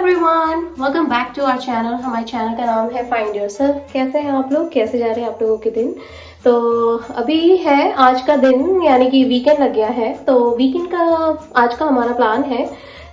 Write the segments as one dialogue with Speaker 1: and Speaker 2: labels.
Speaker 1: Everyone, welcome back to our channel. हमारे channel का नाम है फाइंड योरसेल्फ। कैसे हैं आप लोग, कैसे जा रहे हैं आप लोगों के दिन? तो अभी है आज का दिन, यानी कि वीकेंड लग गया है। तो वीकेंड का आज का हमारा प्लान है,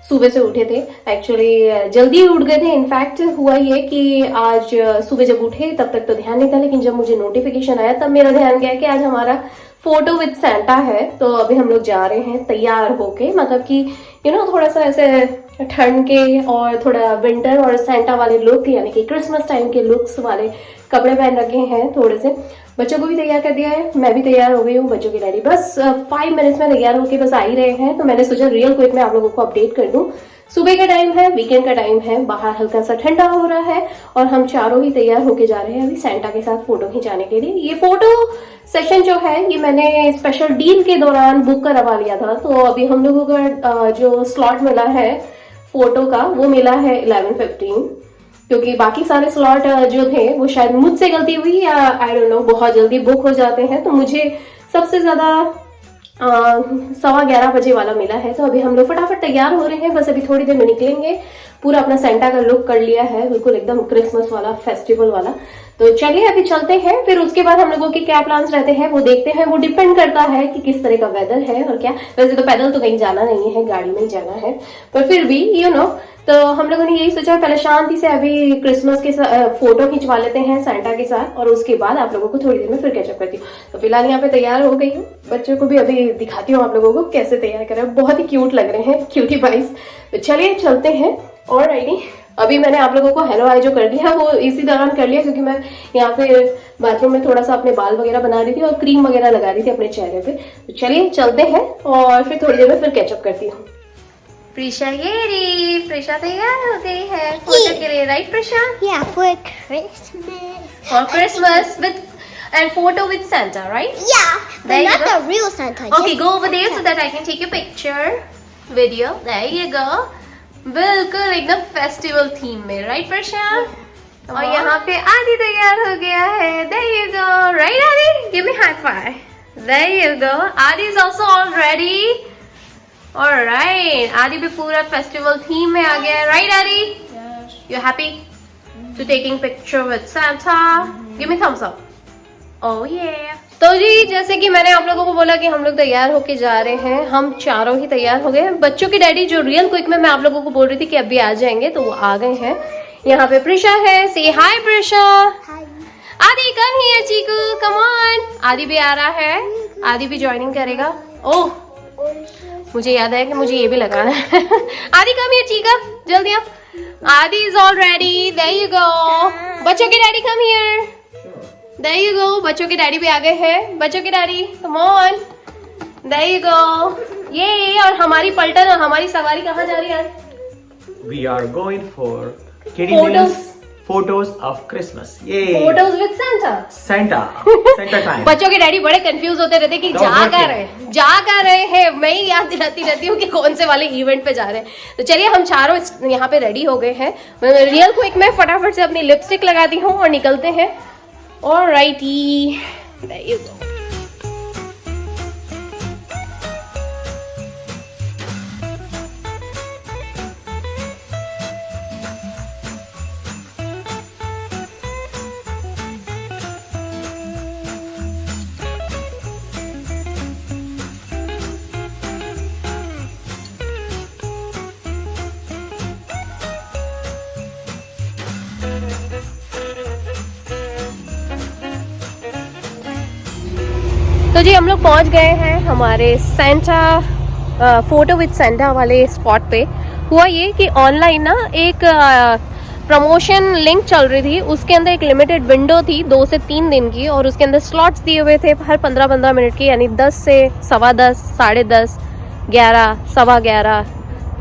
Speaker 1: सुबह से उठे थे, एक्चुअली जल्दी उठ गए थे। इनफैक्ट हुआ ये कि आज सुबह जब उठे तब तक तो ध्यान नहीं था, लेकिन जब मुझे नोटिफिकेशन आया तब मेरा ध्यान गया कि आज हमारा फोटो विद सेंटा है। तो अभी हम लोग जा रहे हैं तैयार होके, मतलब कि थोड़ा सा ऐसे ठंड के और थोड़ा विंटर और सेंटा वाले लुक, यानी कि क्रिसमस टाइम के लुक्स वाले कपड़े पहन रखे हैं थोड़े से। बच्चों को भी तैयार कर दिया है, मैं भी तैयार हो गई हूँ। बच्चों की रेडी बस 5 मिनट्स में तैयार होके बस आ ही रहे हैं। तो मैंने सोचा रियल क्विक में आप लोगों को अपडेट कर दूं। सुबह का टाइम है, वीकेंड का टाइम है, बाहर हल्का सा ठंडा हो रहा है और हम चारों ही तैयार होके जा रहे हैं अभी सेंटा के साथ फोटो खिंचाने के लिए। ये फोटो सेशन जो है ये मैंने स्पेशल डील के दौरान बुक करवा लिया था। तो अभी हम लोगों का जो स्लॉट मिला है फोटो का वो मिला है 11:15, क्योंकि बाकी सारे स्लॉट जो थे वो शायद मुझसे गलती हुई या आई डोंट नो बहुत जल्दी बुक हो जाते हैं। तो मुझे सबसे ज्यादा 11:15 बजे वाला मिला है। तो अभी हम लोग फटाफट तैयार हो रहे हैं, बस अभी थोड़ी देर में निकलेंगे। पूरा अपना सेंटा का लुक कर लिया है, बिल्कुल एकदम क्रिसमस वाला, फेस्टिवल वाला। तो चलिए अभी चलते हैं, फिर उसके बाद हम लोगों के क्या प्लान्स रहते हैं वो देखते हैं। वो डिपेंड करता है कि किस तरह का वेदर है और क्या। वैसे तो पैदल तो कहीं जाना नहीं है, गाड़ी में ही जाना है, पर फिर भी तो हम लोगों ने यही सोचा पहले शांति से अभी क्रिसमस के फोटो खिंचवा लेते हैं सेंटा के साथ, और उसके बाद आप लोगों को थोड़ी देर में फिर कैचअप करती हूँ। तो फिलहाल यहाँ पे तैयार हो गई हूँ, बच्चों को भी अभी दिखाती हूँ आप लोगों को कैसे तैयार कर रहे हैं। बहुत ही क्यूट लग रहे हैं, क्यूटी बाइस। तो चलिए चलते हैं। और राइडी अभी मैंने आप लोगों को हेलो हाय जो कर दिया वो इसी दौरान कर लिया, क्योंकि मैं यहाँ पे बाथरूम में थोड़ा सा अपने बाल वगैरह बना रही थी और क्रीम वगैरह लगा रही थी अपने चेहरे पे। तो चलिए चलते हैं और फिर थोड़ी देर में फिर कैचअप करती हूँ। प्रिशा प्रिशा तैयार हो गई है फोटो के लिए, right Prisha?
Speaker 2: Yeah, for Christmas.
Speaker 1: For Christmas with and photo with Santa, right?
Speaker 2: Yeah, but
Speaker 1: There you
Speaker 2: not
Speaker 1: go.
Speaker 2: the real Santa.
Speaker 1: Okay,
Speaker 2: just
Speaker 1: go over there
Speaker 2: Santa.
Speaker 1: so that I can take your picture, video. There you go. बिल्कुल एकदम festival theme में, right Prisha? और यहाँ पे आदि तैयार हो गया है। There you go, right आदि? Give me high five. There you go. आदि is also all ready. Alright, आदि भी पूरा फेस्टिवल थीम में आ गया है, राइट आदि?
Speaker 2: Yes.
Speaker 1: You happy to taking picture with Santa? Give me thumbs up. Oh yeah. तो जी जैसे कि मैंने आप लोगों को बोला कि हम लोग तैयार होके जा रहे हैं, हम चारों ही तैयार हो गए हैं। बच्चों की डैडी जो रियल क्विक में मैं आप लोगों को बोल रही थी कि अभी आ जाएंगे, तो वो आ गए हैं। यहाँ पे प्रिशा है, से हाय प्रिशा।
Speaker 2: Hi.
Speaker 1: आदि come here Chiku, come on. आदि भी आ रहा है, आदि भी ज्वाइनिंग करेगा। ओह मुझे याद है कि मुझे ये भी लगाना है। आदि कम हियर चीका, जल्दी आप। Adi is all ready, there you go. बच्चों के daddy come here, there you go. बच्चों के डैडी भी आ गए हैं, बच्चों के daddy come on, there you go. ये और हमारी पलटन, हमारी सवारी कहाँ जा रही है?
Speaker 3: We are going for Kitty Mill's photos of Christmas. Yay!
Speaker 1: Photos with Santa.
Speaker 3: Santa time.
Speaker 1: बच्चों के डैडी बड़े कंफ्यूज होते रहते कि जा कर रहे हैं। मैं ही याद दिलाती रहती हूँ कि कौन से वाले इवेंट पे जा रहे हैं। तो चलिए हम चारों यहाँ पे रेडी हो गए हैं। मैं रियल क्विक में फटाफट से अपनी लिपस्टिक लगाती हूँ और निकलते हैं। ऑलराइटी, देयर यू गो। तो जी हम लोग पहुंच गए हैं हमारे सेंटा फोटो विद सेंटा वाले स्पॉट पे। हुआ ये कि ऑनलाइन ना एक प्रमोशन लिंक चल रही थी, उसके अंदर एक लिमिटेड विंडो थी 2 से 3 दिन की, और उसके अंदर स्लॉट्स दिए हुए थे हर 15-15 मिनट की, यानी 10 से 10:15, 10:30, 11, 11:15,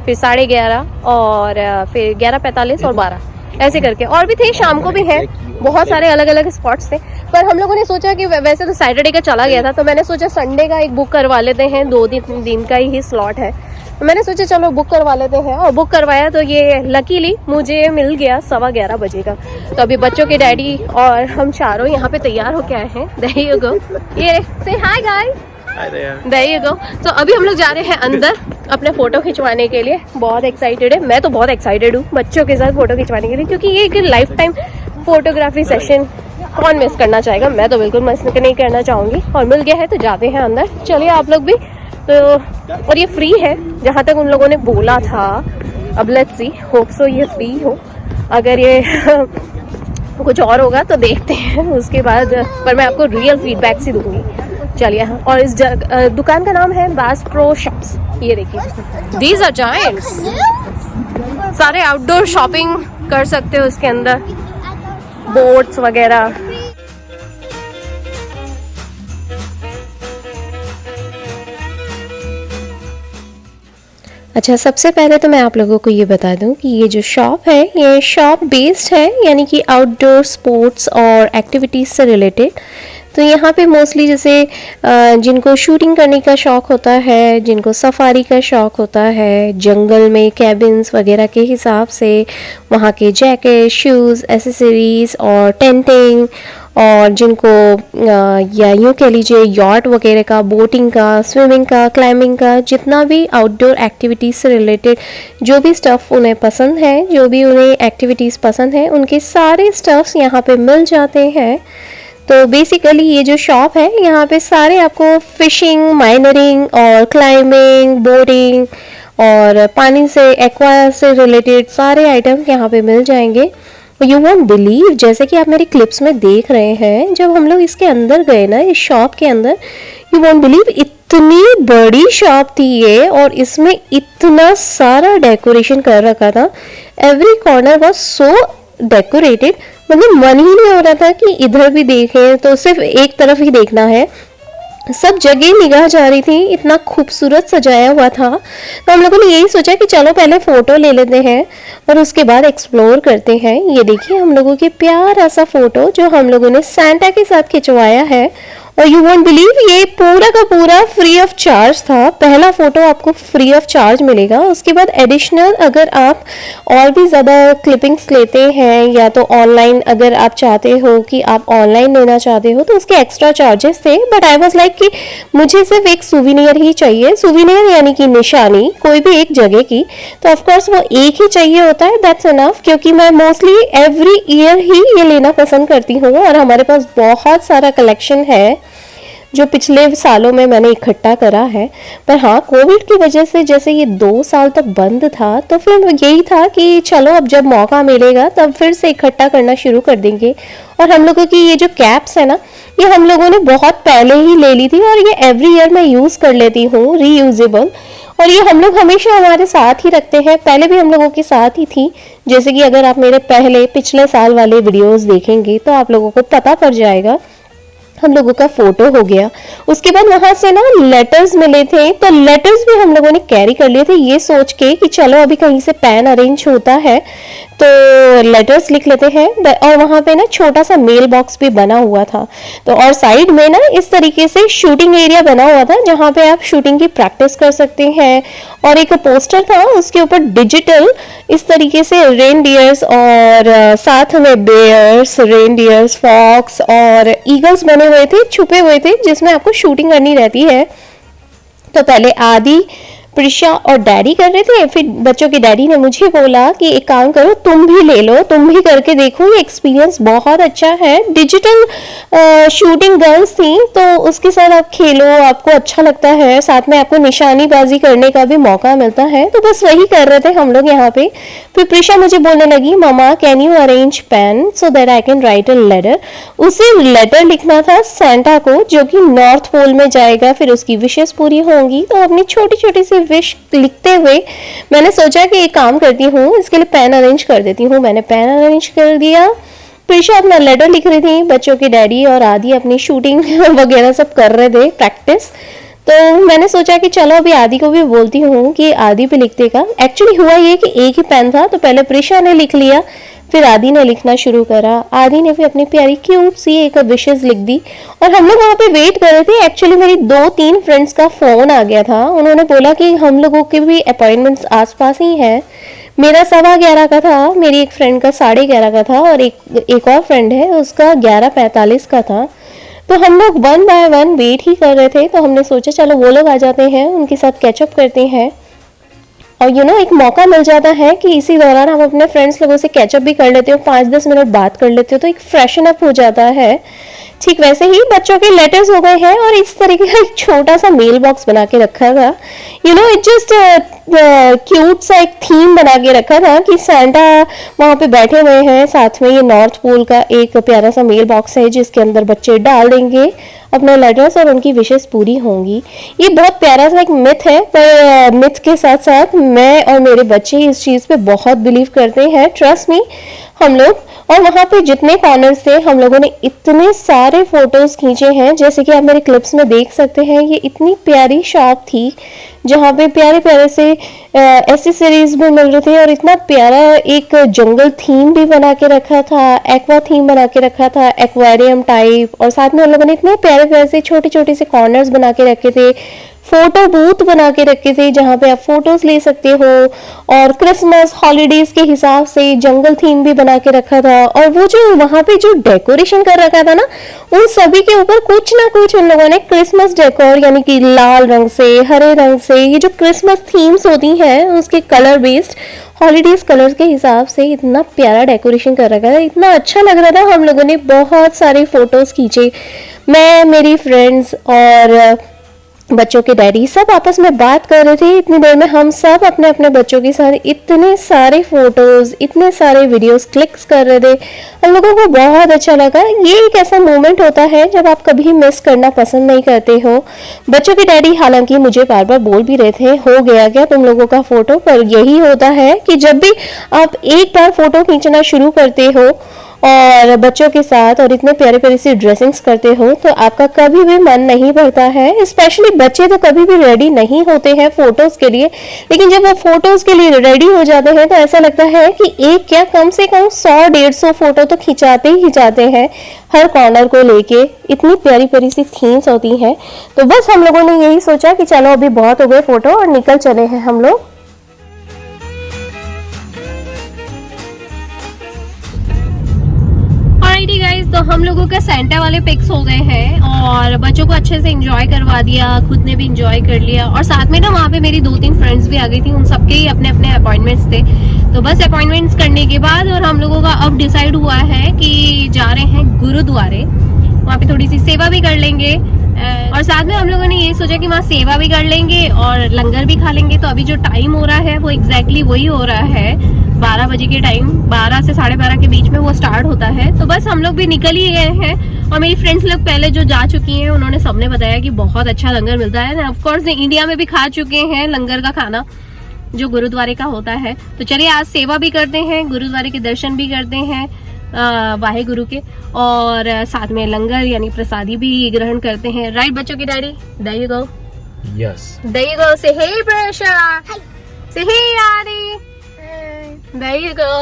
Speaker 1: फिर 11:30 और फिर 11:45 और 12, ऐसे करके। और भी थे, शाम को भी हैं, बहुत सारे अलग अलग स्पॉट्स थे। पर हम लोगों ने सोचा कि वैसे तो सैटरडे का चला गया था, तो मैंने सोचा संडे का एक बुक करवा लेते हैं, 2 दिन का ही स्लॉट है। तो मैंने सोचा चलो बुक करवा लेते हैं, और बुक करवाया तो ये लकीली मुझे मिल गया 11:15 बजे का। तो अभी बच्चों के डैडी और हम चारों यहाँ पे तैयार होके आए हैं। There you go. ये से hi guys.
Speaker 3: Hi there.
Speaker 1: There you go. तो अभी हम लोग जा रहे हैं अंदर अपने फोटो खिंचवाने के लिए. बहुत एक्साइटेड है, मैं तो बहुत एक्साइटेड हूँ बच्चों के साथ फोटो खिंचवाने के लिए, क्योंकि ये एक लाइफ टाइम फोटोग्राफी सेशन कौन मिस करना चाहेगा. मैं तो बिल्कुल मिस नहीं करना चाहूँगी. और मिल गया है तो जाते हैं अंदर. चलिए आप लोग भी. तो और ये फ्री है जहाँ तक उन लोगों ने बोला था. अब लेट्स सी, होप सो ये फ्री हो. अगर ये कुछ और होगा तो देखते हैं उसके बाद, पर मैं आपको रियल फीडबैक ही दूंगी. चलिए. और इस दुकान का नाम है बास प्रो शॉप्स. ये देखिए, दीज आर जायंट्स. सारे आउटडोर शॉपिंग कर सकते हो उसके अंदर, बोट्स वगैरह. अच्छा, सबसे पहले तो मैं आप लोगों को ये बता दूं कि ये जो शॉप है ये शॉप बेस्ड है, यानी कि आउटडोर स्पोर्ट्स और एक्टिविटीज़ से रिलेटेड. तो यहाँ पे मोस्टली जैसे जिनको शूटिंग करने का शौक़ होता है, जिनको सफारी का शौक़ होता है, जंगल में कैबिन्स वगैरह के हिसाब से वहाँ के जैकेट, शूज़, एसेसरीज़ और टेंटिंग, और जिनको या यूँ कह लीजिए यॉट वगैरह का, बोटिंग का, स्विमिंग का, क्लाइंबिंग का, जितना भी आउटडोर एक्टिविटीज़ से रिलेटेड जो भी स्टफ़ उन्हें पसंद है, जो भी उन्हें एक्टिविटीज़ पसंद है, उनके सारे स्टफ़्स यहाँ पे मिल जाते हैं. तो बेसिकली ये जो शॉप है यहाँ पे सारे आपको फिशिंग, माइनरिंग और क्लाइंबिंग, बोटिंग और पानी से, एक्वा से रिलेटेड सारे आइटम यहाँ पे मिल जाएंगे. यू वोंट बिलीव, जैसे कि आप मेरी क्लिप्स में देख रहे हैं, जब हम लोग इसके अंदर गए ना, इस शॉप के अंदर, यू वोंट बिलीव इतनी बड़ी शॉप थी ये, और इसमें इतना सारा डेकोरेशन कर रखा था. Every corner was so decorated, मतलब मन ही नहीं हो रहा था कि इधर भी देखें, तो सिर्फ एक तरफ ही देखना है. सब जगह निगाह जा रही थी, इतना खूबसूरत सजाया हुआ था. तो हम लोगों ने यही सोचा कि चलो पहले फ़ोटो ले लेते हैं और उसके बाद एक्सप्लोर करते हैं. ये देखिए हम लोगों के प्यारा सा फ़ोटो जो हम लोगों ने सैंटा के साथ खिंचवाया है. और यू वोंट बिलीव ये पूरा का पूरा फ्री ऑफ चार्ज था. पहला फ़ोटो आपको फ्री ऑफ चार्ज मिलेगा. उसके बाद एडिशनल अगर आप और भी ज़्यादा क्लिपिंग्स लेते हैं, या तो ऑनलाइन अगर आप चाहते हो कि आप ऑनलाइन लेना चाहते हो, तो उसके एक्स्ट्रा चार्जेस थे. बट आई वाज लाइक कि मुझे सिर्फ एक सुविनियर ही चाहिए. सुविनियर यानी कि निशानी कोई भी एक जगह की, तो ऑफकोर्स वो एक ही चाहिए होता है, दैट्स इनफ. क्योंकि मैं मोस्टली एवरी ईयर ही ये लेना पसंद करती हूँ, और हमारे पास बहुत सारा कलेक्शन है जो पिछले सालों में मैंने इकट्ठा करा है. पर हाँ, कोविड की वजह से जैसे ये 2 साल तक बंद था, तो फिर यही था कि चलो अब जब मौका मिलेगा तब फिर से इकट्ठा करना शुरू कर देंगे. और हम लोगों की ये जो कैप्स है ना, ये हम लोगों ने बहुत पहले ही ले ली थी, और ये एवरी ईयर मैं यूज़ कर लेती हूँ, रीयूजेबल. और ये हम लोग हमेशा हमारे साथ ही रखते हैं. पहले भी हम लोगों के साथ ही थी. जैसे कि अगर आप मेरे पिछले साल वाले वीडियोस देखेंगे तो आप लोगों को पता पड़ जाएगा. हम लोगों का फोटो हो गया. उसके बाद वहां से ना लेटर्स मिले थे, तो लेटर्स भी हम लोगों ने कैरी कर लिए थे, ये सोच के कि चलो अभी कहीं से पेन अरेंज होता है तो लेटर्स लिख लेते हैं. और वहां पे ना छोटा सा मेल बॉक्स भी बना हुआ था. तो और साइड में ना इस तरीके से शूटिंग एरिया बना हुआ था, जहां पे आप शूटिंग की प्रैक्टिस कर सकते हैं. और एक पोस्टर था, उसके ऊपर डिजिटल इस तरीके से रेनडियर्स और साथ में बेयर्स, रेनडियर्स, फॉक्स और ईगल्स बने हुए थे, छुपे हुए थे, जिसमें आपको शूटिंग करनी रहती है. तो पहले आदि, प्रिशा और डैडी कर रहे थे. फिर बच्चों के डैडी ने मुझे बोला कि एक काम करो, तुम भी ले लो, तुम भी करके देखो, ये एक्सपीरियंस बहुत अच्छा है. डिजिटल शूटिंग गन्स थी, तो उसके साथ आप खेलो, आपको अच्छा लगता है, साथ में आपको निशानीबाजी करने का भी मौका मिलता है. तो बस वही कर रहे थे हम लोग यहाँ पे. फिर प्रिशा मुझे बोलने लगी, मामा can you arrange pen so that I can write a letter. उसे लेटर लिखना था सेंटा को, जो कि नॉर्थ पोल में जाएगा. फिर उसकी विशेष पूरी होंगी. तो अपनी छोटी छोटी सी विश लिखते हुए मैंने सोचा कि एक काम करती हूँ, इसके लिए पेन अरेंज कर देती हूँ. मैंने पेन अरेंज कर दिया. प्रिशा अपना लेटर लिख रही थी, बच्चों के डैडी और आदि अपनी शूटिंग वगैरह सब कर रहे थे, प्रैक्टिस. तो मैंने सोचा कि चलो अभी आदि को भी बोलती हूँ कि आदि भी लिख देगा. एक्चुअली हुआ ये कि एक ही पेन था, तो पहले प्रिशा ने लिख लिया, फिर आदि ने लिखना शुरू करा. आदि ने भी अपनी प्यारी क्यूट सी एक विशेष लिख दी. और हम लोग वहाँ पे वेट कर रहे थे. एक्चुअली मेरी 2-3 फ्रेंड्स का फ़ोन आ गया था. उन्होंने बोला कि हम लोगों के भी अपॉइंटमेंट्स आसपास ही हैं. मेरा 11:15 का था, मेरी एक फ्रेंड का 11:30 का था, और एक और फ्रेंड है उसका 11:45 का था. तो हम लोग 1 बाय 1 वेट ही कर रहे थे, तो हमने सोचा चलो वो लोग आ जाते हैं, उनके साथ कैचअप करते हैं और एक मौका मिल जाता है कि इसी दौरान हम अपने फ्रेंड्स लोगों से कैचअप भी कर लेते हो, 5-10 मिनट बात कर लेते हो, तो एक फ्रेशन अप हो जाता है। ठीक वैसे ही बच्चों के लेटर्स हो गए हैं और इस तरीके का एक छोटा सा मेल बॉक्स बना के रखा था। इट जस्ट क्यूट सा एक थीम बना के रखा था कि सैंटा वहाँ पे बैठे हुए हैं, साथ में ये नॉर्थ पोल का एक प्यारा सा मेल बॉक्स है जिसके अंदर बच्चे डाल देंगे अपने लेटर्स और उनकी विशेष पूरी होंगी। ये बहुत प्यारा सा एक मिथ है, पर मिथ के साथ साथ मैं और मेरे बच्चे इस चीज़ पे बहुत बिलीव करते हैं, ट्रस्ट मी। हम लोग और वहाँ पे जितने कॉर्नर्स थे हम लोगों ने इतने सारे फोटोज खींचे हैं, जैसे कि आप मेरे क्लिप्स में देख सकते हैं। ये इतनी प्यारी शॉप थी जहाँ पे प्यारे प्यारे से एसेसरीज भी मिल रहे थे और इतना प्यारा एक जंगल थीम भी बना के रखा था, एक्वा थीम बना के रखा था, एक्वेरियम टाइप, और साथ में उन लोगों ने इतने प्यारे प्यारे से छोटे छोटे से कॉर्नर्स बना के रखे थे, फोटो बूथ बना के रखे थे जहाँ पे आप फोटोज ले सकते हो, और क्रिसमस हॉलीडेज के हिसाब से जंगल थीम भी बना के रखा था। और वो जो वहाँ पे जो डेकोरेशन कर रखा था ना, उन सभी के ऊपर कुछ ना कुछ उन लोगों ने क्रिसमस डेकोर, यानी कि लाल रंग से, हरे रंग से, ये जो क्रिसमस थीम्स होती हैं उसके कलर बेस्ड हॉलीडेज कलर्स के हिसाब से इतना प्यारा डेकोरेशन कर रखा था, इतना अच्छा लग रहा था। हम लोगों ने बहुत सारे फोटोज खींचे, मैं, मेरी फ्रेंड्स और बच्चों के डैडी सब आपस में बात कर रहे थे। इतनी देर में हम सब अपने अपने बच्चों के साथ इतने सारे फोटोज, इतने सारे वीडियोस क्लिक्स कर रहे थे। हम लोगों को बहुत अच्छा लगा। ये एक ऐसा मोमेंट होता है जब आप कभी मिस करना पसंद नहीं करते हो। बच्चों के डैडी हालांकि मुझे बार बार बोल भी रहे थे, हो गया क्या तुम लोगों का फोटो, पर यही होता है कि जब भी आप एक बार फोटो खींचना शुरू करते हो और बच्चों के साथ और इतने प्यारे प्यारे सी ड्रेसिंग्स करते हो, तो आपका कभी भी मन नहीं भरता है। स्पेशली बच्चे तो कभी भी रेडी नहीं होते हैं फोटोज के लिए, लेकिन जब वो फोटोज के लिए रेडी हो जाते हैं तो ऐसा लगता है कि एक क्या कम से कम 100-150 फोटो तो खिंचाते ही जाते हैं, हर कॉर्नर को लेके। इतनी प्यारी प्यारी सी थीम्स होती हैं। तो बस हम लोगों ने यही सोचा कि चलो अभी बहुत हो गए फोटो और निकल चले हैं हम लोग। गाइस, तो हम लोगों के सेंटा वाले पिक्स हो गए हैं और बच्चों को अच्छे से एंजॉय करवा दिया, खुद ने भी एंजॉय कर लिया, और साथ में ना वहाँ पे मेरी 2-3 फ्रेंड्स भी आ गई थी, उन सबके ही अपने अपने अपॉइंटमेंट्स थे। तो बस अपॉइंटमेंट्स करने के बाद और हम लोगों का अब डिसाइड हुआ है कि जा रहे हैं गुरुद्वारे, वहाँ पे थोड़ी सी सेवा भी कर लेंगे और साथ में हम लोगों ने ये सोचा कि वहाँ सेवा भी कर लेंगे और लंगर भी खा लेंगे। तो अभी जो टाइम हो रहा है वो एग्जैक्टली वही हो रहा है, 12 बजे के टाइम, 12 से 12:30 के बीच में वो स्टार्ट होता है। तो बस हम लोग भी निकल ही गए हैं और मेरी फ्रेंड्स लोग पहले जो जा चुकी हैं उन्होंने सबने बताया कि बहुत अच्छा लंगर मिलता है। ऑफ कोर्स इंडिया में भी खा चुके हैं लंगर का खाना जो गुरुद्वारे का होता है। तो चलिए आज सेवा भी करते हैं, गुरुद्वारे के दर्शन भी करते हैं वाहे गुरु के, और साथ में लंगर यानी प्रसादी भी ग्रहण करते हैं। राइट बच्चों की daddy? There you go.
Speaker 3: Yes.
Speaker 1: There you go. Say hey Prasha. Say hey Adi. There you go.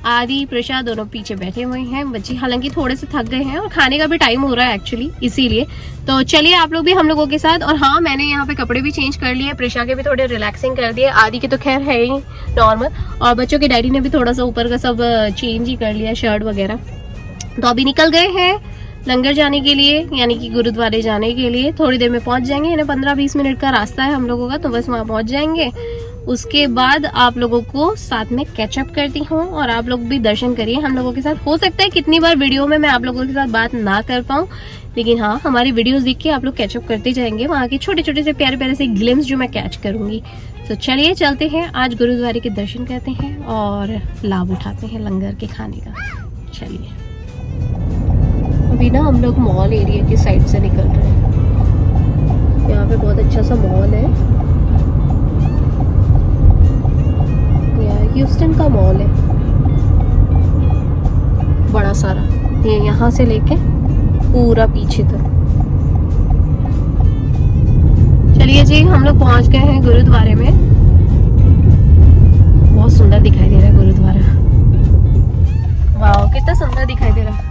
Speaker 1: आदि प्रसाद दोनों पीछे बैठे हुए हैं। बच्चे हालांकि थोड़े से थक गए हैं और खाने का भी टाइम हो रहा है एक्चुअली, इसीलिए। तो चलिए आप लोग भी हम लोगों के साथ। और हाँ, मैंने यहाँ पे कपड़े भी चेंज कर लिए, प्रशा के भी थोड़े रिलैक्सिंग कर दिए, आदि के तो खैर है ही नॉर्मल, और बच्चों के डैडी ने भी थोड़ा सा ऊपर का सब चेंज ही कर लिया, शर्ट वगैरह। तो अभी निकल गए हैं लंगर जाने के लिए, यानी कि गुरुद्वारे जाने के लिए। थोड़ी देर में पहुंच जाएंगे, यानी 15-20 मिनट का रास्ता है हम लोगों का, तो बस वहाँ पहुंच जाएंगे। उसके बाद आप लोगों को साथ में कैचअप करती हूँ और आप लोग भी दर्शन करिए हम लोगों के साथ। हो सकता है कितनी बार वीडियो में मैं आप लोगों के साथ बात ना कर पाऊँ, लेकिन हाँ, हमारी वीडियोस देख के आप लोग कैचअप करते जाएंगे, वहाँ के छोटे छोटे से प्यारे प्यारे से ग्लिम्स जो मैं कैच करूंगी। तो चलिए चलते हैं, आज गुरुद्वारे के दर्शन करते हैं और लाभ उठाते हैं लंगर के खाने का। चलिए अभी ना हम लोग मॉल एरिया की साइड से निकल रहे हैं। यहाँ पे बहुत अच्छा सा मॉल है, ह्यूस्टन का मॉल है बड़ा सारा, ये यहाँ से लेके पूरा पीछे तक। चलिए जी, हम लोग पहुंच गए हैं गुरुद्वारे में। बहुत सुंदर दिखाई दे रहा है गुरुद्वारा, वाह कितना सुंदर दिखाई दे रहा है,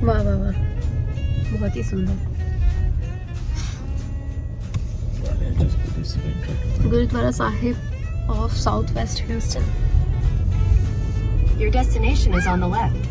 Speaker 1: वाह वाह वाह, बहुत ही सुंदर। Gurudwara Sahib of Southwest Houston.
Speaker 4: Your destination is on the left.